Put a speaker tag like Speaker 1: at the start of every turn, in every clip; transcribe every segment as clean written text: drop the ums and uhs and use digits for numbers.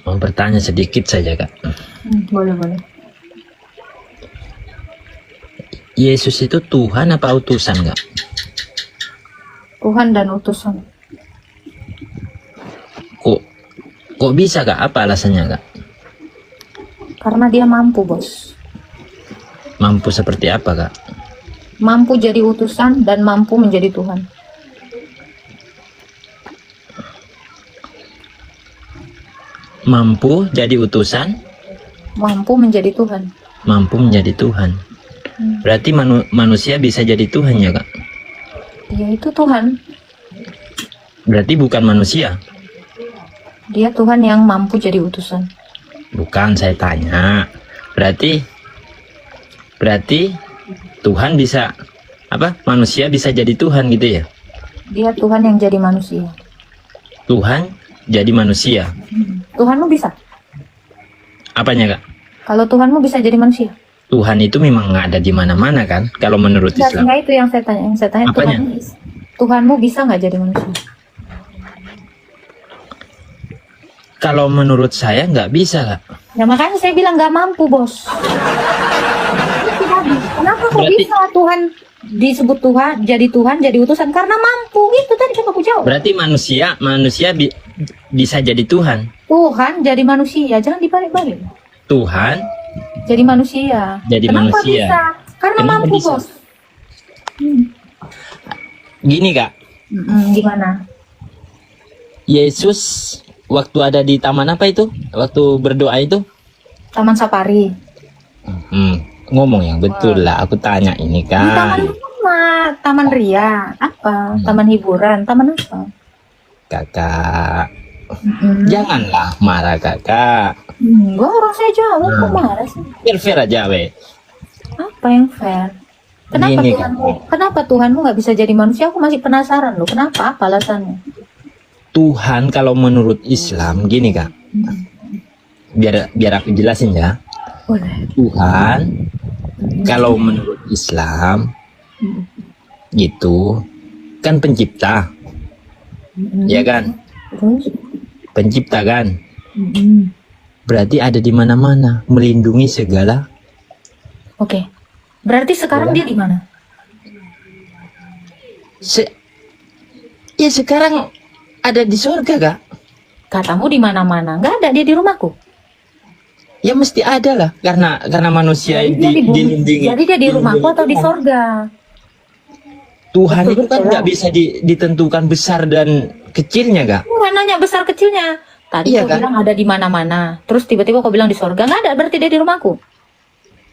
Speaker 1: Mau bertanya sedikit saja, Kak.
Speaker 2: Boleh, boleh.
Speaker 1: Yesus itu Tuhan apa utusan, Kak?
Speaker 2: Tuhan dan utusan.
Speaker 1: Kok bisa, Kak? Apa alasannya, Kak?
Speaker 2: Karena dia mampu, bos.
Speaker 1: Mampu seperti apa, Kak?
Speaker 2: Mampu jadi utusan dan mampu menjadi Tuhan.
Speaker 1: Mampu jadi utusan,
Speaker 2: Mampu menjadi Tuhan.
Speaker 1: mampu menjadi Tuhan. Berarti manusia bisa jadi Tuhan ya, Kak?
Speaker 2: Dia itu Tuhan.
Speaker 1: Berarti bukan manusia.
Speaker 2: Dia Tuhan yang mampu jadi utusan.
Speaker 1: Bukan, saya tanya. Berarti Tuhan bisa apa? Manusia bisa jadi Tuhan gitu ya?
Speaker 2: Dia Tuhan yang jadi manusia.
Speaker 1: Tuhan jadi manusia.
Speaker 2: Tuhanmu bisa?
Speaker 1: Apanya, Kak?
Speaker 2: Kalau Tuhanmu bisa jadi manusia?
Speaker 1: Tuhan itu memang nggak ada di mana-mana kan? Kalau menurut Islam.
Speaker 2: Enggak, itu yang saya tanya. Yang saya tanya
Speaker 1: Apanya?
Speaker 2: Tuhanmu bisa nggak jadi manusia?
Speaker 1: Kalau menurut saya nggak bisa, Kak.
Speaker 2: Ya makanya saya bilang nggak mampu, bos. Tidak bisa. Kenapa kok
Speaker 1: Berarti-
Speaker 2: bisa Tuhan disebut Tuhan, jadi utusan? Karena mampu. Itu tadi kan aku jawab.
Speaker 1: Berarti manusia bisa jadi Tuhan.
Speaker 2: Tuhan jadi manusia, jangan dibalik-balik.
Speaker 1: Tuhan
Speaker 2: Jadi manusia.
Speaker 1: Jadi
Speaker 2: Kenapa
Speaker 1: manusia.
Speaker 2: bisa? Karena
Speaker 1: Kenapa
Speaker 2: mampu,
Speaker 1: bisa?
Speaker 2: bos.
Speaker 1: gini, Kak.
Speaker 2: Gimana?
Speaker 1: Yesus waktu ada di taman apa itu? Waktu berdoa itu?
Speaker 2: Taman Safari.
Speaker 1: Ngomong yang betul lah. Aku tanya ini,
Speaker 2: Di taman
Speaker 1: Kak.
Speaker 2: apa? Taman ria? Apa? Taman hiburan? Taman apa?
Speaker 1: Kakak, janganlah marah, Kakak.
Speaker 2: Enggak, orang saya jawab. Kok marah sih?
Speaker 1: Fair aja, we.
Speaker 2: Apa yang fair? Kenapa
Speaker 1: Gini,
Speaker 2: Tuhanmu?
Speaker 1: Kak.
Speaker 2: Kenapa Tuhanmu nggak bisa jadi manusia? Aku masih penasaran loh. Kenapa? Apa alasannya?
Speaker 1: Tuhan kalau menurut Islam gini, Kak. Biar aku jelasin ya.
Speaker 2: Boleh.
Speaker 1: Tuhan kalau menurut Islam gitu kan pencipta, ya kan?
Speaker 2: Terus?
Speaker 1: Pencipta kan? Berarti ada di mana-mana, melindungi segala.
Speaker 2: Oke. Berarti sekarang dia di mana?
Speaker 1: Ya sekarang ada di surga, Kak.
Speaker 2: Katamu di mana-mana. Nggak ada, dia di rumahku.
Speaker 1: Ya mesti ada lah, karena manusia
Speaker 2: Jadi dia di bumi.
Speaker 1: dilindungi.
Speaker 2: Jadi dia di rumahku atau di sorga?
Speaker 1: Tuhan itu kan
Speaker 2: Betul.
Speaker 1: nggak bisa ditentukan besar dan kecilnya, Kak.
Speaker 2: Bukan nanya besar kecilnya. Tadi
Speaker 1: Iya,
Speaker 2: kau
Speaker 1: kan?
Speaker 2: bilang ada di mana-mana. Terus tiba-tiba kau bilang di sorga. Nggak ada, berarti dia di rumahku.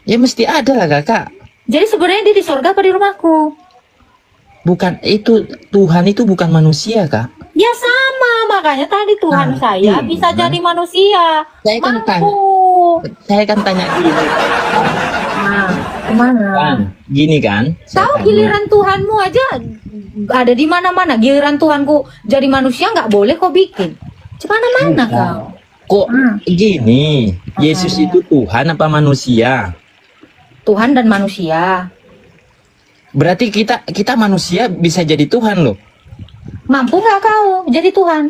Speaker 1: Ya mesti ada lah, Kakak.
Speaker 2: Jadi sebenarnya dia di sorga apa di rumahku?
Speaker 1: Bukan itu, Tuhan itu bukan manusia, Kak.
Speaker 2: Ya sama, makanya tadi Tuhan saya
Speaker 1: iya.
Speaker 2: bisa jadi manusia.
Speaker 1: Saya kan
Speaker 2: Mampu.
Speaker 1: Saya kan tanya gini,
Speaker 2: Nah, kemana?
Speaker 1: kan? Gini kan? Saya
Speaker 2: Tahu
Speaker 1: tanya.
Speaker 2: giliran Tuhanmu aja ada di mana-mana. Giliran Tuhanku jadi manusia nggak boleh kau bikin. Mana kau?
Speaker 1: Kok gini? Yesus itu Tuhan apa manusia?
Speaker 2: Tuhan dan manusia.
Speaker 1: Berarti kita manusia bisa jadi Tuhan loh.
Speaker 2: Mampu nggak kau jadi Tuhan?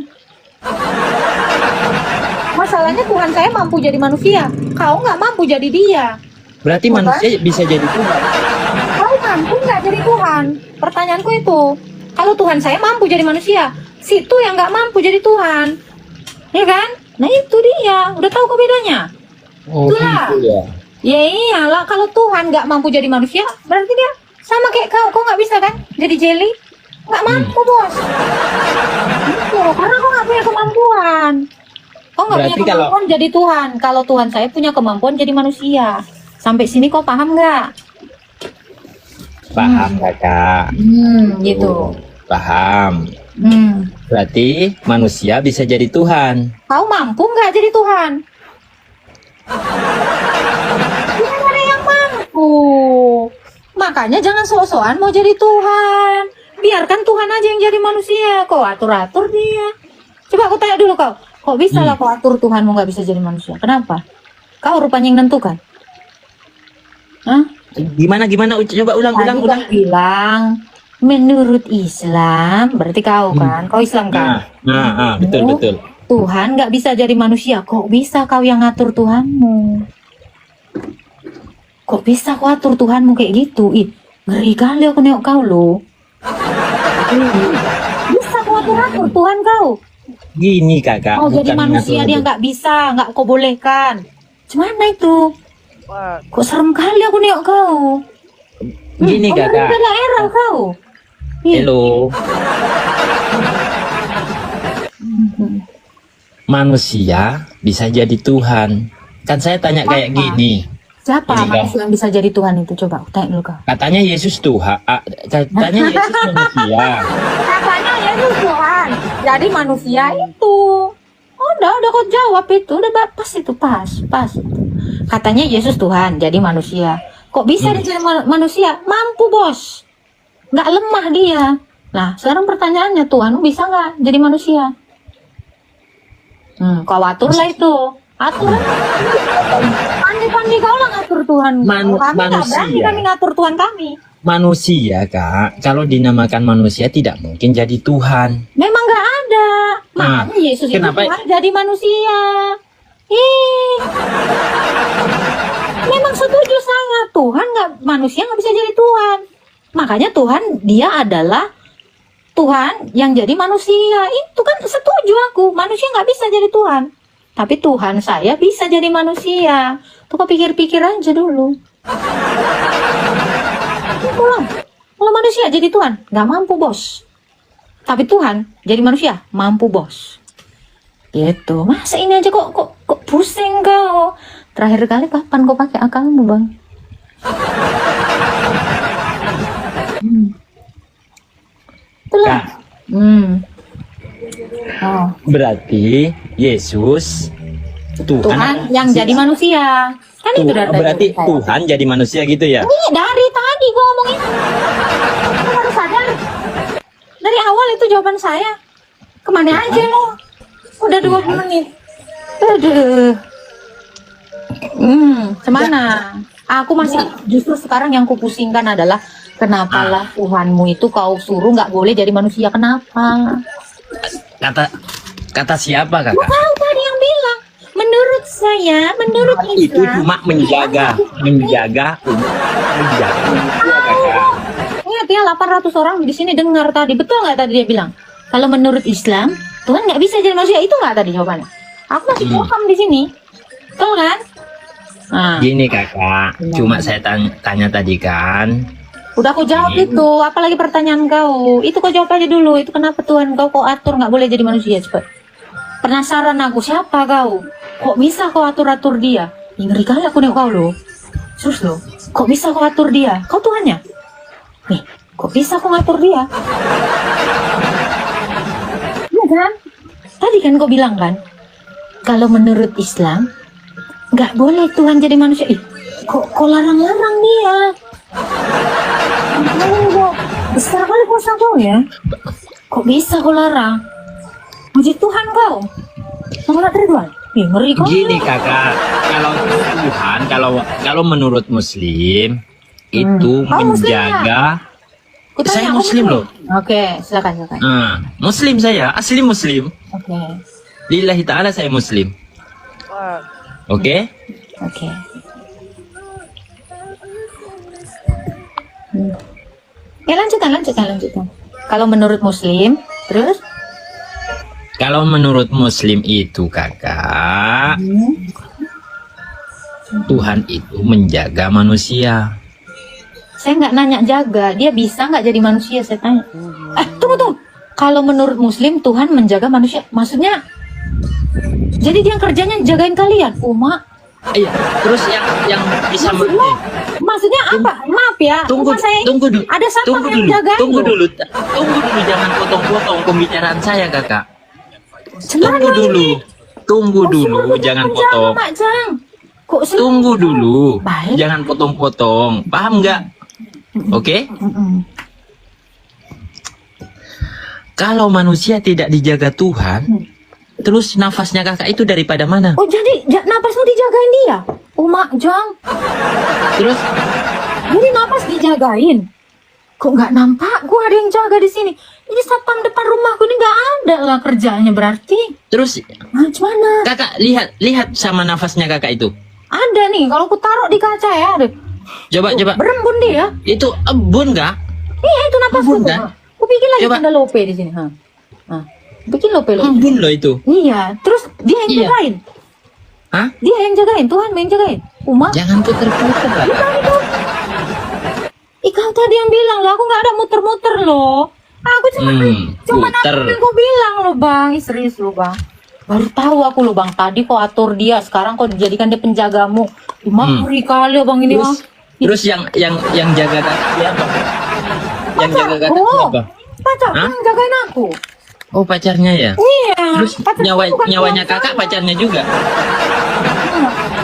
Speaker 2: Masalahnya Tuhan saya mampu jadi manusia. Kau nggak mampu jadi dia.
Speaker 1: Berarti
Speaker 2: Bukan?
Speaker 1: manusia bisa jadi Tuhan.
Speaker 2: Kau mampu nggak jadi Tuhan? Pertanyaanku itu. Kalau Tuhan saya mampu jadi manusia, situ yang nggak mampu jadi Tuhan. Ya kan? Nah itu dia. Udah tahu kok bedanya?
Speaker 1: Oh
Speaker 2: Itulah.
Speaker 1: gitu ya.
Speaker 2: Ya iyalah, kalau Tuhan nggak mampu jadi manusia, berarti dia sama kayak kau nggak bisa kan jadi jelly? Nggak mampu, bos. Gitu, karena kau nggak punya kemampuan. Kau nggak punya
Speaker 1: Berarti kalau-
Speaker 2: kemampuan jadi Tuhan. Kalau Tuhan saya punya kemampuan jadi manusia. Sampai sini kau paham nggak?
Speaker 1: Paham, Kakak.
Speaker 2: Gitu.
Speaker 1: Paham.
Speaker 2: Hmm.
Speaker 1: Berarti manusia bisa jadi Tuhan.
Speaker 2: Kau mampu nggak jadi Tuhan? Tidak ada yang mampu. Makanya jangan sok-sokan mau jadi Tuhan. Biarkan Tuhan aja yang jadi manusia. Kau atur-atur dia. Coba aku tanya dulu kau. Kok bisa lah kau atur Tuhanmu nggak bisa jadi manusia? Kenapa? Kau rupanya yang nentukan. Hah?
Speaker 1: Gimana? Coba ulang.
Speaker 2: Tadi kau bilang menurut Islam, berarti kau kan? Kau Islam kan?
Speaker 1: Betul.
Speaker 2: Tuhan nggak bisa jadi manusia, kok bisa kau yang ngatur Tuhanmu? Kok bisa kau atur Tuhanmu kayak gitu? Ih, ngeri kali aku nengok kau loh. Bisa kau atur Tuhan kau?
Speaker 1: Gini kakak,
Speaker 2: Mau jadi manusia dia
Speaker 1: ngatur.
Speaker 2: nggak bisa, nggak kau bolehkan. Gimana itu? Kok serem kali aku nengok kau.
Speaker 1: Gini kakak.
Speaker 2: Pemerintah daerah kau. Ih,
Speaker 1: Hello. Manusia bisa jadi Tuhan. Kan saya tanya kayak
Speaker 2: Apa?
Speaker 1: gini.
Speaker 2: siapa
Speaker 1: Ini, Kak.
Speaker 2: manusia yang bisa jadi Tuhan itu? Coba aku tanya dulu kau.
Speaker 1: Katanya Yesus Tuhan. Katanya Yesus manusia.
Speaker 2: Katanya Yesus Tuhan. Jadi manusia itu. Oh, udah kau jawab itu. Udah pas itu, pas itu. Katanya Yesus Tuhan, jadi manusia. Kok bisa dia jadi manusia? Mampu, Bos. Nggak lemah dia. Nah, sekarang pertanyaannya, Tuhan bisa nggak jadi manusia? Kau atur lah itu. Atur. Pandai-pandai kau lah ngatur Tuhan. Kami nggak
Speaker 1: manusia.
Speaker 2: berani kami ngatur Tuhan kami.
Speaker 1: Manusia kak. Kalau dinamakan manusia tidak mungkin jadi Tuhan.
Speaker 2: Memang nggak ada. Makanya Yesus itu
Speaker 1: kenapa?
Speaker 2: Tuhan jadi manusia. Ih, memang setuju saya. Tuhan nggak, manusia nggak bisa jadi Tuhan. Makanya Tuhan dia adalah Tuhan yang jadi manusia. Itu kan setuju aku. Manusia nggak bisa jadi Tuhan. Tapi Tuhan saya bisa jadi manusia. Tuh kau pikir-pikir aja dulu. Itulah. Kalau manusia jadi Tuhan nggak mampu, Bos. Tapi Tuhan jadi manusia mampu, Bos. Gitu. Masa ini aja kok pusing kau. Terakhir kali kapan kau pakai akalmu, Bang? Itulah.
Speaker 1: Kak,
Speaker 2: Oh,
Speaker 1: berarti Yesus
Speaker 2: Tuhan yang jadi manusia. Kan itu dari
Speaker 1: berarti
Speaker 2: saya.
Speaker 1: Tuhan jadi manusia gitu ya?
Speaker 2: Ini dari tadi gua ngomongin. Kau baru sadar. Dari awal itu jawaban saya. Kemana aja lo? Udah 20 menit. Aduh. Kemana? Aku masih justru sekarang yang kupusingkan adalah kenapalah Tuhanmu itu kau suruh nggak boleh jadi manusia? Kenapa?
Speaker 1: Kata siapa kakak?
Speaker 2: Kau tadi yang bilang. Menurut saya, menurut
Speaker 1: Itu
Speaker 2: Islam.
Speaker 1: cuma menjaga manusia kakak.
Speaker 2: Ingat ya, 800 orang di sini dengar tadi. Betul nggak tadi dia bilang? Kalau menurut Islam, Tuhan nggak bisa jadi manusia. Itu nggak tadi jawabannya? Aku masih paham di sini. Betul kan? Nah,
Speaker 1: Gini kakak, cuma saya tanya tadi kan.
Speaker 2: udah aku jawab itu. Apalagi pertanyaan kau? Itu kau jawab aja dulu. Itu kenapa Tuhan kau atur nggak boleh jadi manusia? Coba. Penasaran aku, siapa kau? Kok bisa kau atur-atur dia? Ih, ngeri kali aku nengok kau loh. Terus loh, kok bisa kau atur dia? Kau Tuhannya? Nih, kok bisa kau ngatur dia? Iya kan? Tadi kan kau bilang kan, kalau menurut Islam nggak boleh Tuhan jadi manusia. Ih, kok larang-larang dia? Besar kali kuasa kau ya. Kok bisa kau larang? Puji Tuhan kau. Mengenal Ridwan. Ih, ngeri kau.
Speaker 1: Gini kakak, kalau Tuhan, kalau menurut Muslim itu menjaga.
Speaker 2: Kutanya,
Speaker 1: Saya
Speaker 2: aku
Speaker 1: Muslim loh.
Speaker 2: Oke, silakan.
Speaker 1: Muslim saya, asli Muslim.
Speaker 2: Oke.
Speaker 1: Lillahi ta'ala saya Muslim. Oke?
Speaker 2: Oke. Ya lanjutkan. Kalau menurut Muslim, terus?
Speaker 1: Kalau menurut Muslim itu kakak, Tuhan itu menjaga manusia.
Speaker 2: Saya nggak nanya jaga, dia bisa nggak jadi manusia? Saya tanya. Tunggu. Kalau menurut Muslim Tuhan menjaga manusia, maksudnya? Jadi dia kerjanya jagain kalian, Uma?
Speaker 1: Iya. Terus yang bisa
Speaker 2: Maksudnya apa? Maaf ya.
Speaker 1: Tunggu
Speaker 2: saya
Speaker 1: dulu.
Speaker 2: ada siapa
Speaker 1: Tunggu
Speaker 2: yang
Speaker 1: dulu.
Speaker 2: jagain?
Speaker 1: Tunggu dulu. Jangan potong-potong pembicaraan saya kakak. Tunggu dulu. Jangan potong.
Speaker 2: Mak Jang. Kok
Speaker 1: Tunggu dulu.
Speaker 2: Baik.
Speaker 1: Jangan potong-potong. Paham nggak? Oke? Kalau manusia tidak dijaga Tuhan, terus nafasnya kakak itu daripada mana?
Speaker 2: Oh, jadi napasmu dijagain dia? Oh, Mak Jang.
Speaker 1: Terus
Speaker 2: Jadi napas dijagain. Kok nggak nampak? Gua ada yang jaga di sini. Ini satpam depan rumahku ini nggak ada lah kerjanya berarti.
Speaker 1: Terus
Speaker 2: Nah, gimana?
Speaker 1: kakak lihat sama nafasnya kakak itu.
Speaker 2: Ada nih, kalau aku taruh di kaca ya. Aduh,
Speaker 1: Coba.
Speaker 2: berembun dia.
Speaker 1: Itu embun nggak?
Speaker 2: Iya, itu napasku.
Speaker 1: Embun, kan?
Speaker 2: Aku bikin lagi
Speaker 1: Coba.
Speaker 2: tanda lope di sini. Bikin lope.
Speaker 1: Embun loh itu.
Speaker 2: Iya, terus dia yang
Speaker 1: Iya.
Speaker 2: jagain.
Speaker 1: Hah?
Speaker 2: Dia yang jagain, Tuhan yang jagain. Uma,
Speaker 1: Jangan puter-puter lah.
Speaker 2: kau tadi yang bilang loh, aku nggak ada muter-muter loh. Aku cuma
Speaker 1: muter.
Speaker 2: apa yang kau bilang loh bang. Ih, serius loh bang. Baru tahu aku loh bang. Tadi kau atur dia, sekarang kau dijadikan dia penjagamu. Ngeri kali bang ini bang.
Speaker 1: Terus yang jaga kakak siapa? Yang jaga kakak
Speaker 2: Oh,
Speaker 1: siapa?
Speaker 2: pacar
Speaker 1: Hah?
Speaker 2: yang jagain aku.
Speaker 1: Oh, pacarnya ya.
Speaker 2: Iya.
Speaker 1: Terus
Speaker 2: pacarku bukan
Speaker 1: nyawanya
Speaker 2: tuan
Speaker 1: kakak
Speaker 2: saya.
Speaker 1: pacarnya juga.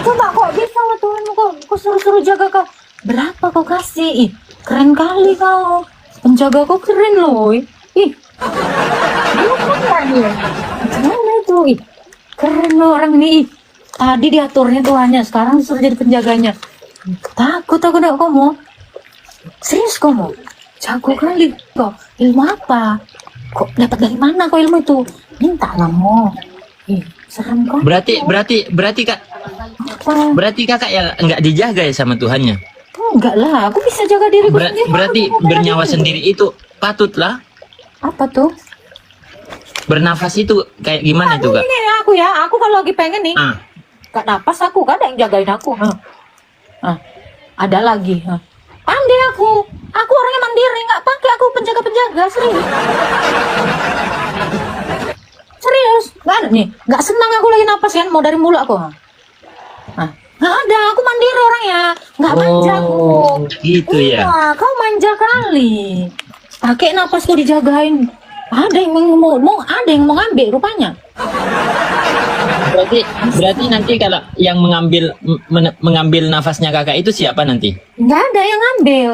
Speaker 2: Coba kok bisa lah Tuhanmu kau suruh-suruh jaga kau. Berapa kau kasih? Ih, keren kali kau. Penjaga kau keren loh. Ih. Lu keren ya. Gimana itu? Ih, keren loh orang ini. Ih, tadi diaturnya Tuhannya, sekarang disuruh jadi penjaganya. Takut aku nak kamu. Serius kamu? Jago kali kok. Ilmu apa? Kok dapat dari mana kok ilmu itu? Minta lah mau. Ih, serem kok.
Speaker 1: Berarti kak,
Speaker 2: Apa?
Speaker 1: berarti kakak ya nggak dijaga ya sama Tuhannya.
Speaker 2: Enggak lah, aku bisa jaga diriku sendiri.
Speaker 1: Berarti
Speaker 2: Aku jaga
Speaker 1: bernyawa
Speaker 2: diri.
Speaker 1: sendiri itu patutlah.
Speaker 2: Apa tuh?
Speaker 1: Bernafas itu kayak gimana itu kak?
Speaker 2: Ini aku kalau lagi pengen nih,
Speaker 1: Ah,
Speaker 2: gak napas aku, gak ada yang jagain aku. Ada lagi. Pandai aku orangnya mandiri, nggak pakai aku penjaga-penjaga, serius. Serius, nggak ada nih, nggak senang aku lagi napas kan, mau dari mulut aku. Nggak ada, aku mandiri orangnya, nggak manja aku.
Speaker 1: gitu ya.
Speaker 2: Iya, kau manja kali. Pakai napasku dijagain. Ada yang ada yang mau ngambil rupanya.
Speaker 1: Berarti nanti kalau yang mengambil nafasnya kakak itu siapa nanti?
Speaker 2: Nggak ada yang ngambil.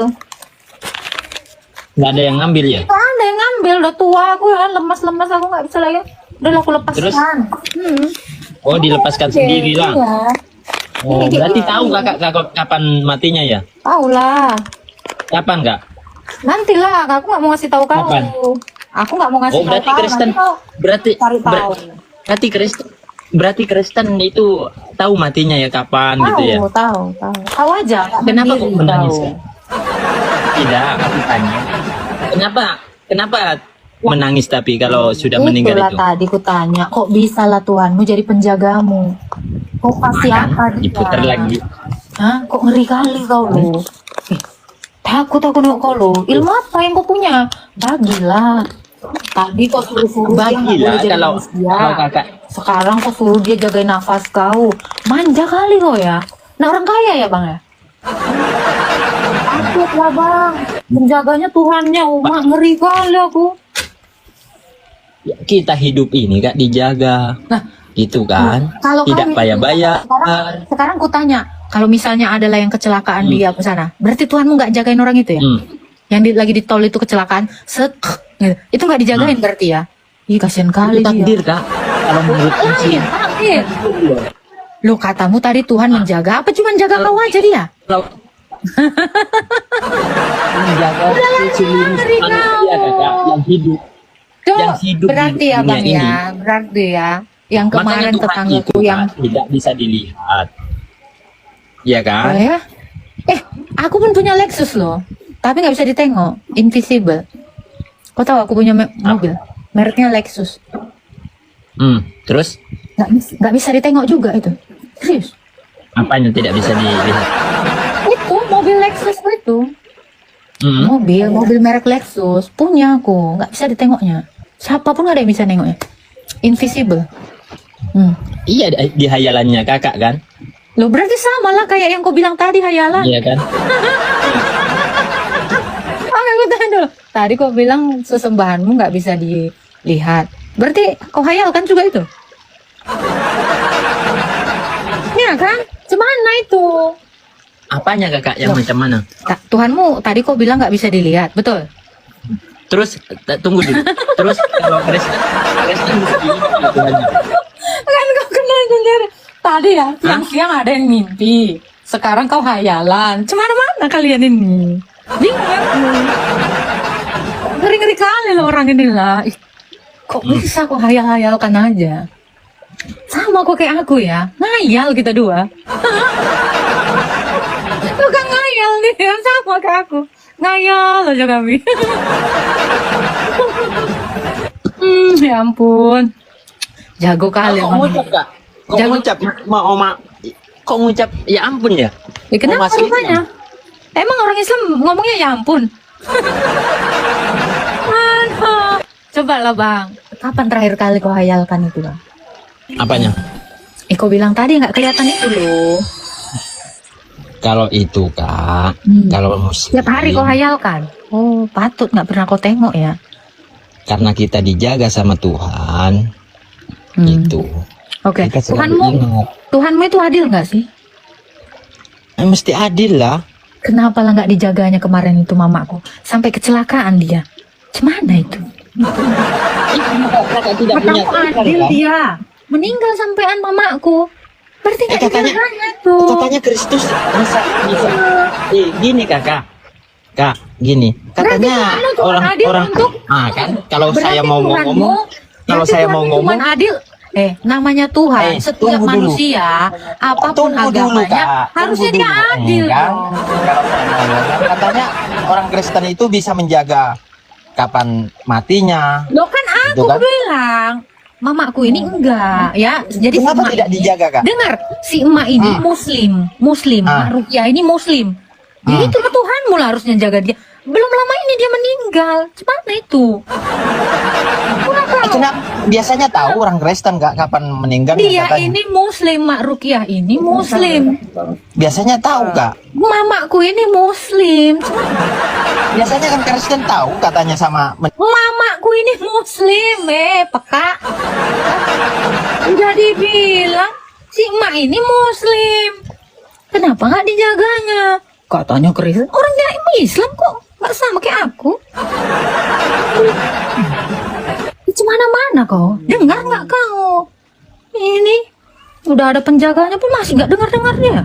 Speaker 1: Nggak ada yang ngambil ya?
Speaker 2: Nggak ada yang ngambil. Udah tua aku ya, lemas-lemas aku nggak bisa lagi. Udah lah, aku lepaskan.
Speaker 1: Terus? Oh, dilepaskan sendiri lah.
Speaker 2: Iya.
Speaker 1: Oh, berarti tahu kakak kapan matinya ya?
Speaker 2: Tahu lah.
Speaker 1: Kapan kak?
Speaker 2: Nantilah, aku nggak mau ngasih tahu kamu.
Speaker 1: Kapan?
Speaker 2: Aku nggak mau ngasih
Speaker 1: Oh,
Speaker 2: tahu
Speaker 1: berarti
Speaker 2: kamu.
Speaker 1: Kristen.
Speaker 2: Nanti kau
Speaker 1: Berarti
Speaker 2: cari tahu.
Speaker 1: berarti Kristen itu tahu matinya ya kapan gitu ya?
Speaker 2: Tahu aja.
Speaker 1: Kenapa kok
Speaker 2: Sendiri
Speaker 1: menangis
Speaker 2: tahu.
Speaker 1: kak? Tidak, aku tanya. Kenapa menangis tapi kalau sudah meninggal
Speaker 2: Itulah
Speaker 1: itu?
Speaker 2: tadi ku tanya, kok bisa lah Tuhanmu jadi penjagamu? Kok pasti apa dia?
Speaker 1: Diputar lagi.
Speaker 2: Hah? Kok ngeri kali kau lo? Takut aku nengok kau lo. Ilmu apa yang kau punya? Bagilah. Tadi kau suruh dia nggak
Speaker 1: Bagilah
Speaker 2: boleh jadi
Speaker 1: kalau
Speaker 2: manusia.
Speaker 1: kakak.
Speaker 2: Sekarang kau suruh dia jagain nafas kau. Manja kali kau ya. Nah orang kaya ya bang ya? Takut lah bang. Penjaganya Tuhannya. Umat ngeri kali aku.
Speaker 1: Ya, kita hidup ini kak dijaga.
Speaker 2: Nah,
Speaker 1: gitu kan?
Speaker 2: Kalau
Speaker 1: Tidak
Speaker 2: kami-
Speaker 1: bayar-bayar.
Speaker 2: Sekarang ku tanya, kalau misalnya adalah yang kecelakaan di apa sana, berarti Tuhanmu nggak jagain orang itu ya? Yang lagi di tol itu kecelakaan, gitu. Itu nggak dijagain berarti ya? Ih kasihan kali
Speaker 1: Itu takdir
Speaker 2: dia.
Speaker 1: kak. Kalau menurut
Speaker 2: Takdir, takdir. Lo katamu tadi Tuhan menjaga, apa cuma jaga kau aja dia?
Speaker 1: Kalau menjaga seluruh
Speaker 2: ngeri
Speaker 1: manusia
Speaker 2: kau.
Speaker 1: kakak yang hidup.
Speaker 2: Tuh,
Speaker 1: Yang hidup
Speaker 2: berarti
Speaker 1: di
Speaker 2: ya
Speaker 1: dunia
Speaker 2: bang ya, berarti ya. Yang
Speaker 1: Makanya
Speaker 2: kemarin
Speaker 1: Tuhan itu
Speaker 2: tetanggaku
Speaker 1: Kak,
Speaker 2: yang
Speaker 1: tidak bisa dilihat. Iya
Speaker 2: oh
Speaker 1: kan?
Speaker 2: ya? Aku pun punya Lexus loh, tapi nggak bisa ditengok, invisible. Kau tahu aku punya mobil, mereknya Lexus,
Speaker 1: Terus
Speaker 2: nggak bisa ditengok juga itu, serius.
Speaker 1: apanya tidak bisa dilihat?
Speaker 2: Itu mobil Lexus itu, mobil merek Lexus punya aku, nggak bisa ditengoknya. Siapapun nggak ada yang bisa nengoknya, invisible.
Speaker 1: Iya di hayalannya kakak kan?
Speaker 2: Lo berarti sama lah kayak yang kau bilang tadi hayalan.
Speaker 1: Iya kan?
Speaker 2: Oke, aku tanya dulu. Tadi kau bilang sesembahanmu nggak bisa dilihat. Berarti kau hayalkan juga itu? Ya kan? Cemana itu?
Speaker 1: Apanya kakak yang macam mana?
Speaker 2: Tuhanmu tadi kau bilang nggak bisa dilihat, betul?
Speaker 1: Terus tunggu dulu. Terus kalau Kristen bisa dilihat Tuhannya.
Speaker 2: Kan kau kenal sendiri. Tadi ya, siang-siang ada yang mimpi. Sekarang kau hayalan. Cemana-mana kalian ini? Bingung aku. Ngeri-ngeri kali lah orang ini lah. Ih, kok bisa kok hayal-hayalkan aja. Sama kok kayak aku ya. Ngayal kita dua. Tukang ngayal nih ya, sama kayak aku. Ngayal aja kami. Ya ampun. Jago kali
Speaker 1: Kok
Speaker 2: Bang.
Speaker 1: ngucap kak? Kok
Speaker 2: Jago.
Speaker 1: ngucap oma? Kok ngucap ya ampun ya?
Speaker 2: Kenapa
Speaker 1: Masih
Speaker 2: rupanya? Emang orang Islam ngomongnya ya ampun. Aduh. Coba lah Bang. Kapan terakhir kali kau hayalkan itu Bang?
Speaker 1: Apanya?
Speaker 2: Kau bilang tadi nggak kelihatan itu loh.
Speaker 1: Kalau itu kak, kalau muslim.
Speaker 2: Tiap hari kau hayalkan. Oh, patut nggak pernah kau tengok ya.
Speaker 1: Karena kita dijaga sama Tuhan, gitu.
Speaker 2: Oke.
Speaker 1: Kita selalu ingat.
Speaker 2: Tuhanmu itu adil nggak sih?
Speaker 1: Mesti adil lah.
Speaker 2: Kenapa lah nggak dijaganya kemarin itu mamaku sampai kecelakaan dia? Gimana itu?
Speaker 1: Kakak tidak punya
Speaker 2: Katamu adil dia, meninggal sampean mamaku. Berarti nggak
Speaker 1: katanya-
Speaker 2: dijaganya tuh.
Speaker 1: Katanya Kristus bisa. Gini kakak, gini. Katanya
Speaker 2: Berarti Tuhan adil
Speaker 1: orang
Speaker 2: untuk-
Speaker 1: kan kalau
Speaker 2: Berarti
Speaker 1: saya mau
Speaker 2: Tuhanmu-
Speaker 1: ngomong, kalau
Speaker 2: berarti
Speaker 1: saya
Speaker 2: Tuhanmu
Speaker 1: mau
Speaker 2: cuma
Speaker 1: ngomong,
Speaker 2: adil. Namanya Tuhan, setiap
Speaker 1: tunggu dulu.
Speaker 2: manusia, apapun
Speaker 1: Tunggu dulu,
Speaker 2: agamanya,
Speaker 1: Kak.
Speaker 2: harusnya
Speaker 1: Tunggu
Speaker 2: dia
Speaker 1: dulu.
Speaker 2: adil.
Speaker 1: Kan?
Speaker 2: dong.
Speaker 1: Kalau saya mau ngomong, katanya orang Kristen itu bisa menjaga kapan matinya.
Speaker 2: Loh kan aku
Speaker 1: Gitu kan?
Speaker 2: bilang, mamaku ini enggak ya. Jadi
Speaker 1: Kenapa
Speaker 2: si emak
Speaker 1: tidak
Speaker 2: ini-
Speaker 1: dijaga, Kak?
Speaker 2: Dengar, si emak ini muslim,
Speaker 1: Ah.
Speaker 2: Mak Rukyah ini muslim. Jadi itu Tuhanmu lah harusnya jaga dia. Belum lama ini dia meninggal. Gimana itu?
Speaker 1: Kenapa? Biasanya tahu orang Kristen nggak kapan meninggal
Speaker 2: Dia
Speaker 1: katanya.
Speaker 2: ini muslim, Mak Rukyah ini muslim.
Speaker 1: Biasanya tahu Kak.
Speaker 2: Mamaku ini muslim.
Speaker 1: Biasanya kan Kristen tahu katanya sama
Speaker 2: Mamaku ini muslim, peka. Udah dibilang si emak ini muslim. Kenapa nggak dijaganya? Katanya Kristen. Orang dia Islam kok nggak sama kayak aku. Di mana-mana kau. Dengar nggak kau? Ini udah ada penjaganya pun masih nggak dengar-dengar dia.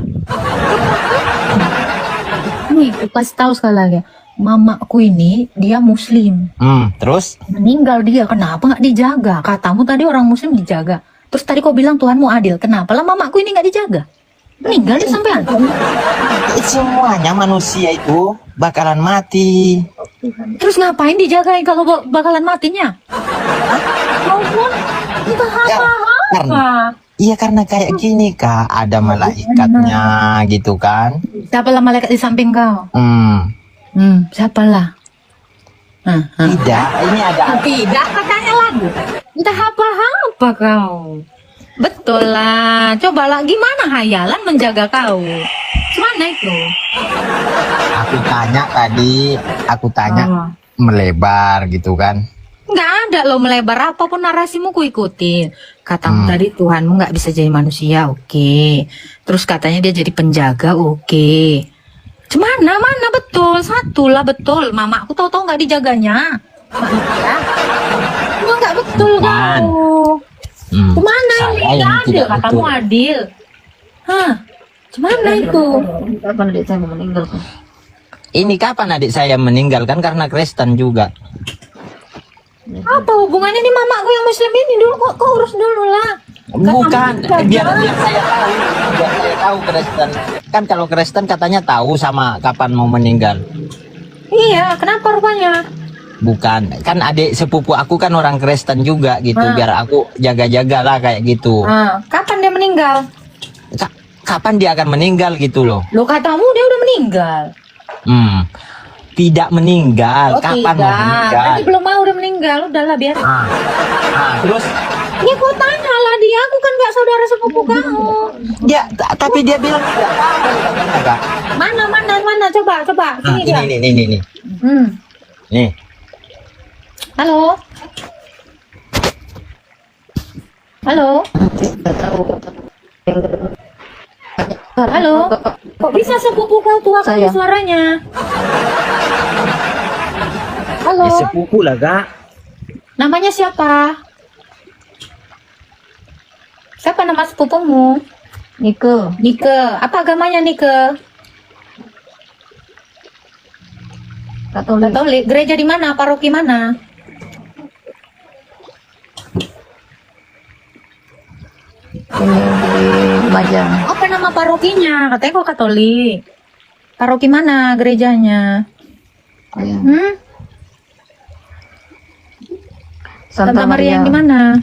Speaker 2: Nih, aku kasih tahu sekali lagi. Mamaku ini dia muslim.
Speaker 1: terus
Speaker 2: Meninggal dia, kenapa nggak dijaga? Katamu tadi orang muslim dijaga. Terus tadi kau bilang Tuhanmu adil, kenapa lah mamaku ini nggak dijaga? Meninggal dia sampean.
Speaker 1: semuanya manusia itu bakalan mati.
Speaker 2: Terus ngapain dijagain kalau bakalan matinya? Maupun entah
Speaker 1: Karena
Speaker 2: apa.
Speaker 1: iya karena kayak gini Kak, ada malaikatnya gitu kan.
Speaker 2: Siapa lah malaikat di samping kau? Siapa lah?
Speaker 1: Tidak, ini ada
Speaker 2: Tidak, katanya lagu. Entah apa-apa kau. Betul lah. Cobalah gimana hayalan menjaga kau? Gimana itu?
Speaker 1: aku tanya
Speaker 2: Oh.
Speaker 1: melebar gitu kan.
Speaker 2: Nggak ada loh melebar, apapun narasimu ku ikutin. Katamu tadi Tuhanmu nggak bisa jadi manusia, oke. Terus katanya dia jadi penjaga, oke. Cemana mana betul, satu lah betul. Mamaku tahu-tahu nggak dijaganya. Ya. Cuma nggak betul
Speaker 1: Bukan.
Speaker 2: kau. Kemana
Speaker 1: Saya
Speaker 2: ini?
Speaker 1: yang
Speaker 2: Nggak adil,
Speaker 1: tidak
Speaker 2: katamu
Speaker 1: betul.
Speaker 2: adil. Hah? Gimana itu?
Speaker 3: Kapan adik saya mau meninggal?
Speaker 1: Ini kapan adik saya meninggal kan karena Kristen juga.
Speaker 2: Apa hubungannya nih mamaku yang muslim ini dulu kok urus dulu lah.
Speaker 1: Bukan,
Speaker 2: Katamu
Speaker 1: biar
Speaker 2: jaga.
Speaker 1: saya tahu Kristen. Kan kalau Kristen katanya tahu sama kapan mau meninggal.
Speaker 2: Iya, kenapa rupanya?
Speaker 1: Bukan, kan adik sepupu aku kan orang Kristen juga gitu, biar aku jaga-jaga lah kayak gitu.
Speaker 2: Kapan dia meninggal?
Speaker 1: Kapan dia akan meninggal gitu loh?
Speaker 2: Lo katamu dia udah meninggal.
Speaker 1: Tidak meninggal, kapan mau meninggal?
Speaker 2: Tadi belum mau udah meninggal, udahlah biar.
Speaker 1: Terus
Speaker 2: Ya kau tanya lah dia, aku kan nggak saudara sepupu kamu.
Speaker 1: dia, tapi dia bilang tidak tahu katanya, Kak.
Speaker 2: Mana, coba. Sini dia.
Speaker 1: Ini. Nih.
Speaker 2: Halo. Halo. Kok bisa sepupu kau tuh aku
Speaker 3: Saya.
Speaker 2: suaranya? Halo.
Speaker 1: Ya sepupu lah, Kak.
Speaker 2: Namanya siapa? Siapa nama sepupumu?
Speaker 3: Nike.
Speaker 2: Nike. Apa agamanya Nike?
Speaker 3: Katolik.
Speaker 2: Katolik. Gereja di mana? Paroki mana?
Speaker 3: Ini di Lumajang.
Speaker 2: Apa nama parokinya? Katanya kok Katolik. Paroki mana gerejanya?
Speaker 3: Oh, ya.
Speaker 2: Santa Maria di mana?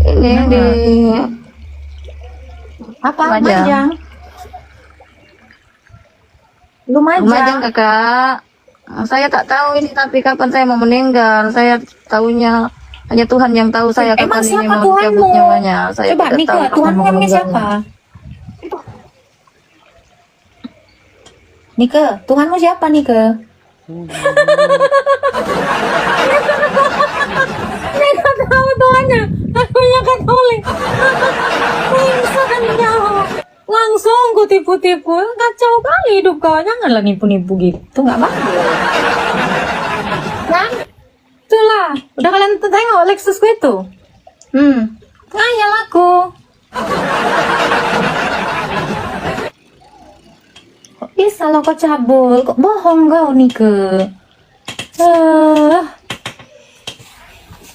Speaker 3: Ini di
Speaker 2: Apa?
Speaker 3: Lumajang. Lumajang kakak. Saya tak tahu ini tapi kapan saya mau meninggal. Saya tahunya hanya Tuhan yang tahu saya
Speaker 2: Emang
Speaker 3: kapan ini
Speaker 2: siapa
Speaker 3: mau
Speaker 2: Tuhanmu?
Speaker 3: dicabut nyawanya. Saya
Speaker 2: Coba
Speaker 3: tidak
Speaker 2: Nika,
Speaker 3: tahu kapan
Speaker 2: Tuhan
Speaker 3: mau
Speaker 2: namanya
Speaker 3: meninggalnya.
Speaker 2: siapa? Nika, Tuhanmu siapa Nika? Nika tahu Tuhannya, akunya Katolik. Misalnya langsung ku tipu-tipu, kacau kali hidup kau. Janganlah nipu-nipu gitu, nggak bagus. Kan? Itulah, udah kalian tengok Lexusku itu? Ngayal aku. Kok bisa lo kok cabul? Kok bohong kau nih ke?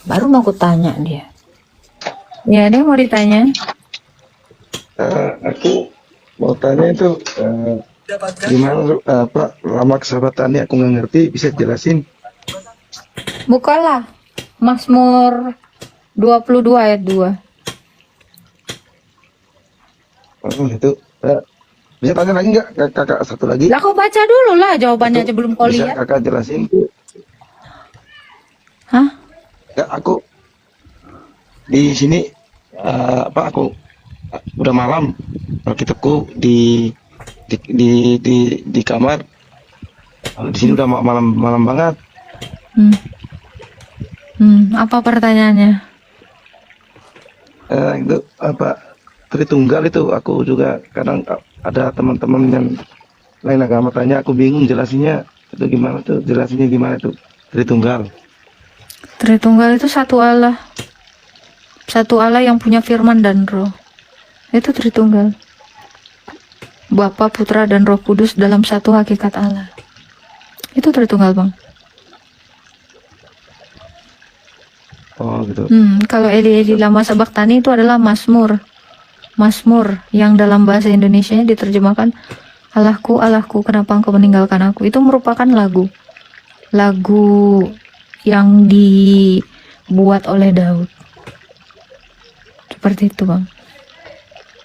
Speaker 2: Baru mau ku tanya dia. Ya, dia mau ditanya.
Speaker 4: Aku mau tanya itu gimana apa lama kesahabatannya aku nggak ngerti, bisa jelasin?
Speaker 2: Bukalah Mazmur 22 ayat 2.
Speaker 4: Itu bisa tanya lagi nggak kakak satu lagi?
Speaker 2: Lah kau baca dulu lah jawabannya aja belum kau
Speaker 4: Bisa
Speaker 2: lihat.
Speaker 4: kakak jelasin?
Speaker 2: Hah?
Speaker 4: Ya, aku di sini aku udah malam, Alkitabku di kamar. Di sini udah malam banget.
Speaker 2: Apa pertanyaannya?
Speaker 4: Itu apa Tritunggal itu aku juga kadang ada teman-teman yang lain agama tanya, aku bingung jelasinnya itu gimana tuh, jelasinnya gimana tuh Tritunggal.
Speaker 2: Tritunggal itu satu Allah. Satu Allah yang punya firman dan roh. Itu Tritunggal. Bapa, Putra, dan Roh Kudus dalam satu hakikat Allah. Itu Tritunggal, Bang.
Speaker 4: Oh gitu.
Speaker 2: Kalau Eli Lama Sabaktani itu adalah Mazmur. Mazmur yang dalam bahasa Indonesianya diterjemahkan Allahku, Allahku, kenapa engkau meninggalkan aku? Itu merupakan lagu yang dibuat oleh Daud. Seperti itu, Bang.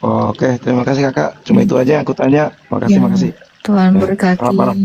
Speaker 4: Oh, oke, terima kasih kakak. Cuma itu aja yang aku tanya. Makasih,
Speaker 2: Ya,
Speaker 4: makasih.
Speaker 2: Tuhan berkati.
Speaker 4: Selamat malam.